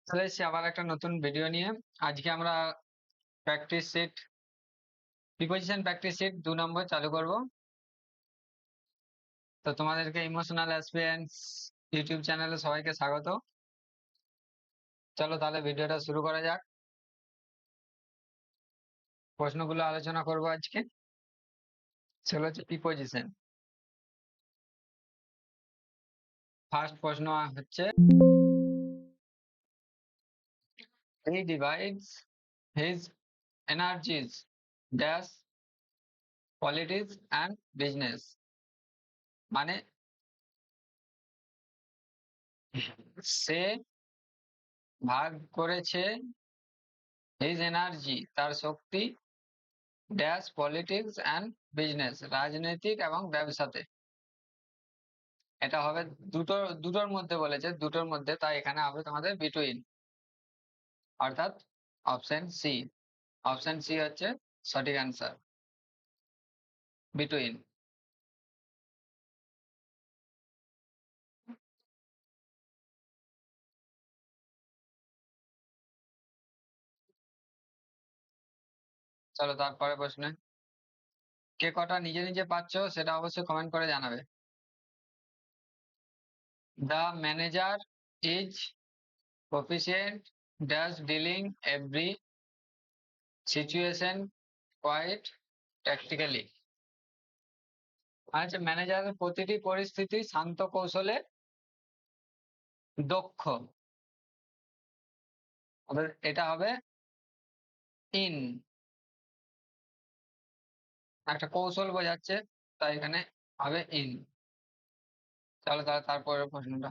চলে এসেছি আবার একটা নতুন ভিডিও নিয়ে। আজকে আমরা practice set preposition practice set 2 নম্বর চালু করব। তো তোমাদেরকে ইমোশনাল অ্যাসপিরেন্টস ইউটিউব চ্যানেলে সবাইকে স্বাগত। চলো তাহলে ভিডিওটা শুরু করা যাক। প্রশ্নগুলো আলোচনা করব আজকে। সেগুলো হচ্ছে প্রিপোজিশন। ফার্স্ট প্রশ্ন হচ্ছে, he divides his energies dash politics and business। মানে সে ভাগ করেছে হিজ এনার্জি তার শক্তি ড্যাশ পলিটিক্স অ্যান্ড বিজনেস রাজনৈতিক এবং ব্যবসাতে। এটা হবে দুটোর মধ্যে বলেছে, দুটোর মধ্যে, তাই এখানে হবে তোমাদের বিটুইন, অর্থাৎ অপশন সি। অপশন সি হচ্ছে সঠিক অ্যান্সার, বিটুইন। চলো তারপরে প্রশ্নে, কে কটা নিজে নিজে পাচ্ছ সেটা অবশ্যই কমেন্ট করে জানাবে। The manager is proficient does dealing every situation quite tactically। আচ্ছা, ম্যানেজারের প্রতিটি পরিস্থিতি শান্ত কৌশলে দক্ষ। এটা হবে ইন, একটা কৌশল বোঝাচ্ছে, তাই এখানে হবে ইন। চলো তাহলে তারপরের প্রশ্নটা,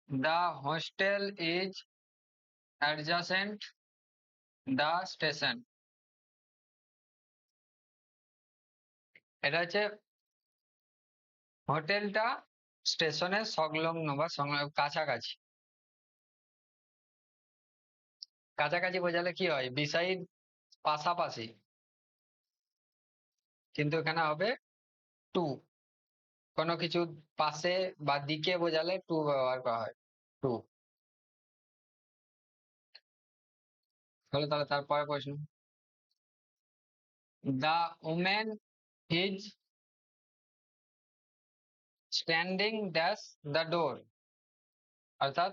the hostel is adjacent the station. এটা হচ্ছে হোটেলটা স্টেশনের সংলগ্ন বা কাছাকাছি। কাছাকাছি বোঝালে কি হয়, বিসাইড, পাশাপাশি, কিন্তু এখানে হবে টু। কোনো কিছু পাশে বা দিকে বোঝালে টু ব্যবহার করা হয়, টু। তাহলে তারপরে প্রশ্ন, the women is standing dash the door. অর্থাৎ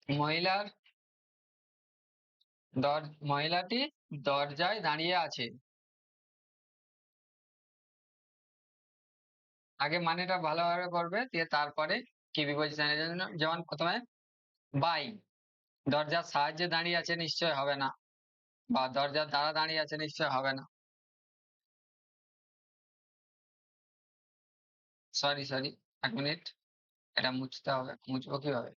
মহিলার মহিলাটি দরজায় দাঁড়িয়ে আছে। আগে মানেটা ভালোভাবে করবে, দিয়ে তারপরে কি বিপরীত জন্য, যেমন প্রথমে বাই, দরজার সাহায্যে দাঁড়িয়ে আছে নিশ্চয় হবে না, বা দরজার দ্বারা দাঁড়িয়ে আছে নিশ্চয় হবে না। সরি সরি, 1 মিনিট, এটা মুছতে হবে। মুছবো কিভাবে?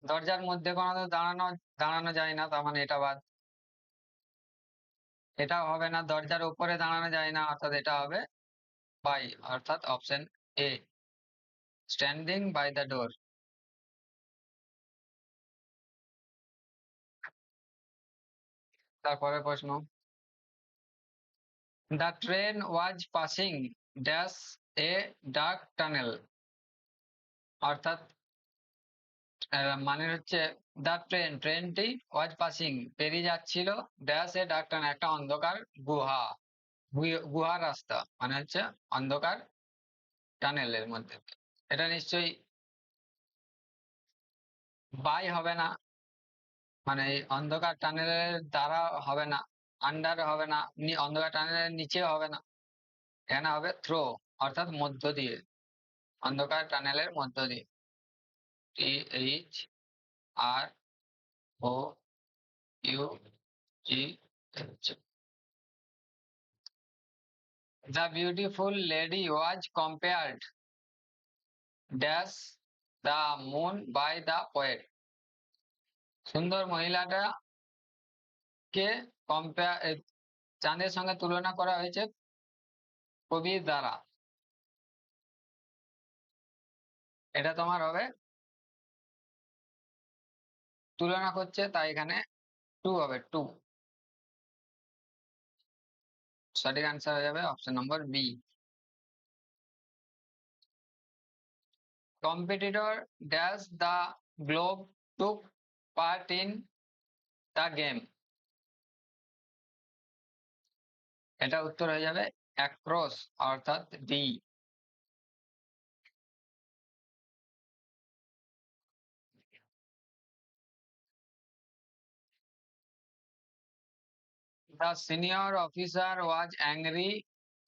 দরজার মধ্যে কোনো দাঁড়ানো দাঁড়ানো যায় না, তার মানে এটা বাদ। এটাও হবে না, দরজার উপরে দাঁড়ানো যায় না, অর্থাৎ এটা হবে বাই, অর্থাৎ option A, standing by the door. তারপরে প্রশ্ন, the train was passing dash a dark tunnel. অর্থাৎ মানে হচ্ছে দ্য ট্রেনটি ওয়াজ পাসিং পেরিয়ে যাচ্ছিল ড্যাশ এ ডার্ক টানেল, একটা অন্ধকার গুহা, গুহার রাস্তা, মানে হচ্ছে অন্ধকার টানেলের মধ্যে। এটা নিশ্চয়ই বাই হবে না, মানে এই অন্ধকার টানেলের দ্বারা হবে না, আন্ডার হবে না, অন্ধকার টানেলের নিচে হবে না, এখানে হবে থ্রো, অর্থাৎ মধ্য দিয়ে, অন্ধকার টানেলের মধ্য দিয়ে। THROUG। The beautiful lady was compared dash the moon by the poet। সুন্দর মহিলাটাকে কম্পেয়ার, চাঁদের সঙ্গে তুলনা করা হয়েছে কবির দ্বারা। এটা তোমার হবে তুলনা করছে, তাই এখানে 2 হবে, 2। সঠিক আনসার হয়ে যাবে option number B. Competitor dash the globe took part in the game. এটা উত্তর হয়ে যাবে অ্যাক্রস, অর্থাৎ D. The senior officer was angry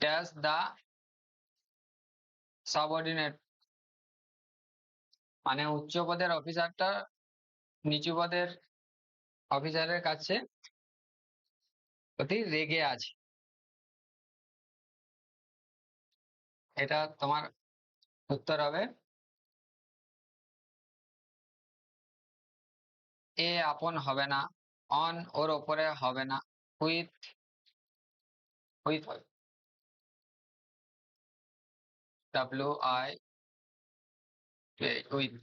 dash the subordinate. মানে উচ্চ পদের অফিসারটা নিচু পদের অফিসারের কাছে অতি রেগে আছে। এটা তোমার উত্তর হবে এ। আপন হবে না, অন ওর ওপরে হবে না, উইথ উইথ হবে, W I with.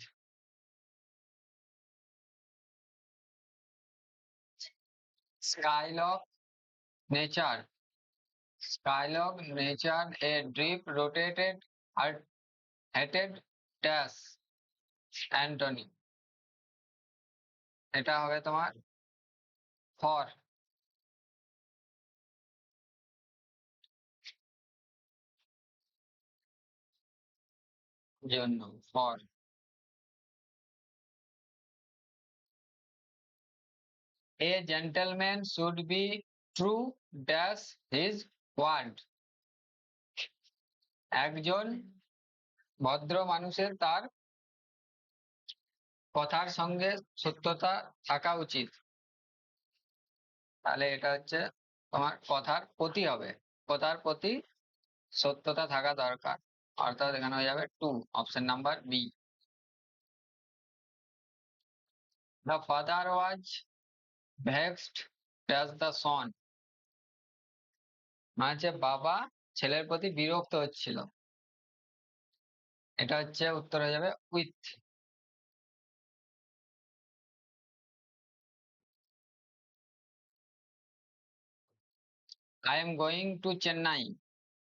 Skylock nature. Skylock nature a drip rotated headed dash Anthony. এটা হবে তোমার ফর জন্য, for. A gentleman should be true dash his word. একজন ভদ্র মানুষের তার কথার সঙ্গে সত্যতা থাকা উচিত। তাহলে এটা হচ্ছে তোমার কথার প্রতি হবে, কথার প্রতি সত্যতা থাকা দরকার, অর্থাৎ এখানে হয়ে যাবে 2, option number B. The father was vexed as the son. মানে হচ্ছে বাবা ছেলের প্রতি বিরক্ত হচ্ছিল। এটা হচ্ছে উত্তর হয়ে যাবে with. I am going to Chennai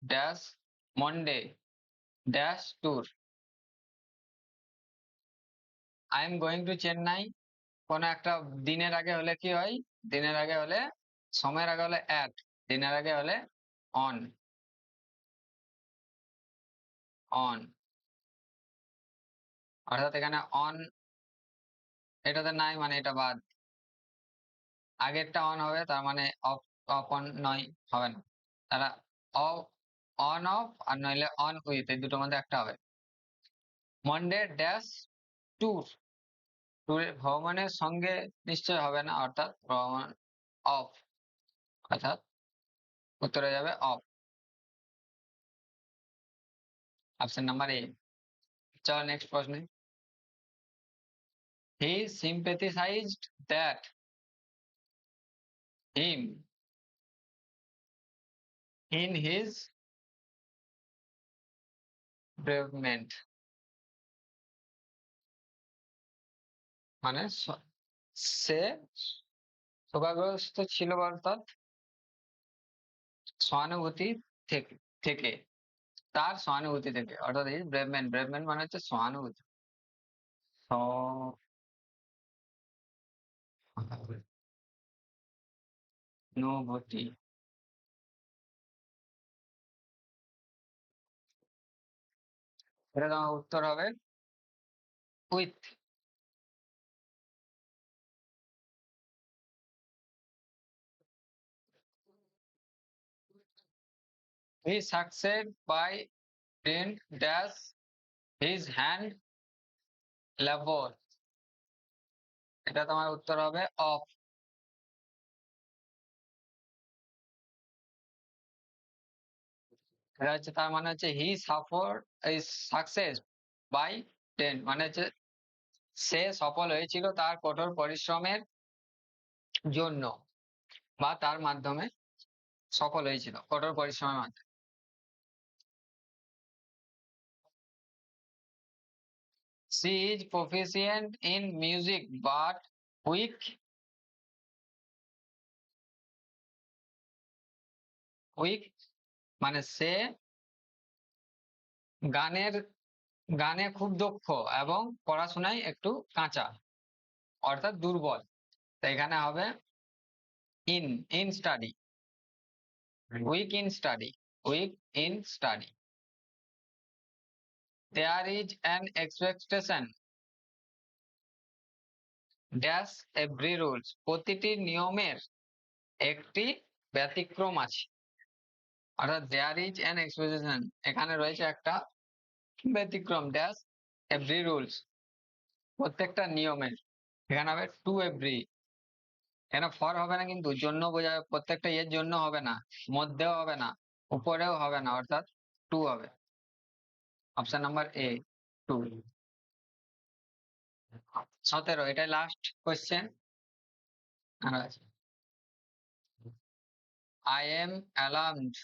dash Monday dash tour. I am going to Chennai কোন একটা দিনের আগে হলে কি হয়? দিনের আগে হলে, সময়ের আগে হলে at, দিনের আগে হলে on, on। অর্থাৎ এখানে on এটাতে নাই, মানে এটা বাদ। আগেরটা অন হবে, তার মানে অফ, অফ অন নয়, হবে না। তারা অন অফ আর নইলে অন উইথ, এই দুটোর মধ্যে একটা হবে। মন্ডে ড্যাশ ট্যুর, ট্যুরে ভ্রমণের সঙ্গে নিশ্চয় হবে না, অর্থাৎ ভ্রমণ অফ, অর্থাৎ উত্তরে যাবে অফ, অপশন নাম্বার এ। চলো নেক্সট প্রশ্নে। হি sympathized that him in his bereavement. মানে সে শোকাগ্রস্ত ছিল, অর্থাৎ সহানুভূতি থেকে, থেকে তার সহানুভূতি থেকে, অর্থাৎ এই ব্রেভমেন্ট, ব্রেভমেন্ট মানে হচ্ছে সহানুভূতি, সহানুভূতি। এটা তোমার উত্তর হবে with. He succeeded by dint dash his hand labour. এটা তোমার উত্তর হবে অফ। এটা হচ্ছে, তার মানে হচ্ছে হি সাফার এই সাকসেস বাই ডেন্ট, মানে হচ্ছে সে সফল হয়েছিল তার কঠোর পরিশ্রমের জন্য, বা তার মাধ্যমে সফল হয়েছিল কঠোর পরিশ্রমের মাধ্যমে। She is proficient in music but weak, weak মানে সে গানে খুব দক্ষ এবং পড়াশোনায় একটু কাঁচা, অর্থাৎ দুর্বল। তো এখানে হবে in study, weak in study, weak in study. There is an expectation dash every rules, প্রতিটি নিয়মের একটি ব্যতিক্রম আছে। অর্থাৎ দেয়ার ইজ অ্যান এক্সপেকটেশন, এখানে রয়েছে একটা ব্যতিক্রম, ড্যাশ এভরি রুলস, প্রত্যেকটা নিয়মের। এখানে হবে টু এভরি, এখানে ফর হবে না কিন্তু, জন্য বোঝাবে, প্রত্যেকটা এর জন্য হবে না, মধ্যেও হবে না, উপরেও হবে না, অর্থাৎ টু হবে। Option number A, two. 17, এটাই লাস্ট কোয়েশ্চেন। আর আছে, I am alarmed.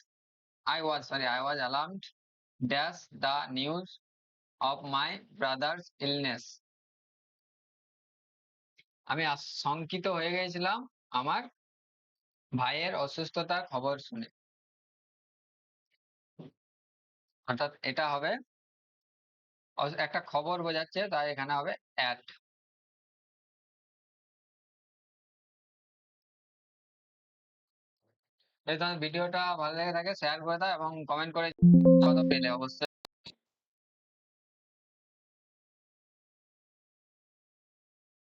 I was alarmed dash the news of my brother's illness. আমি শঙ্কিত হয়ে গেছিলাম আমার ভাইয়ের অসুস্থতার খবর শুনে। অর্থাৎ এটা হবে একটা খবর বোঝাচ্ছে, তাই এখানে হবে অ্যাট। যদি তোমার ভিডিওটা ভালো লেগে থাকে শেয়ার করে দাও এবং কমেন্ট করে কত পেলে অবশ্যই।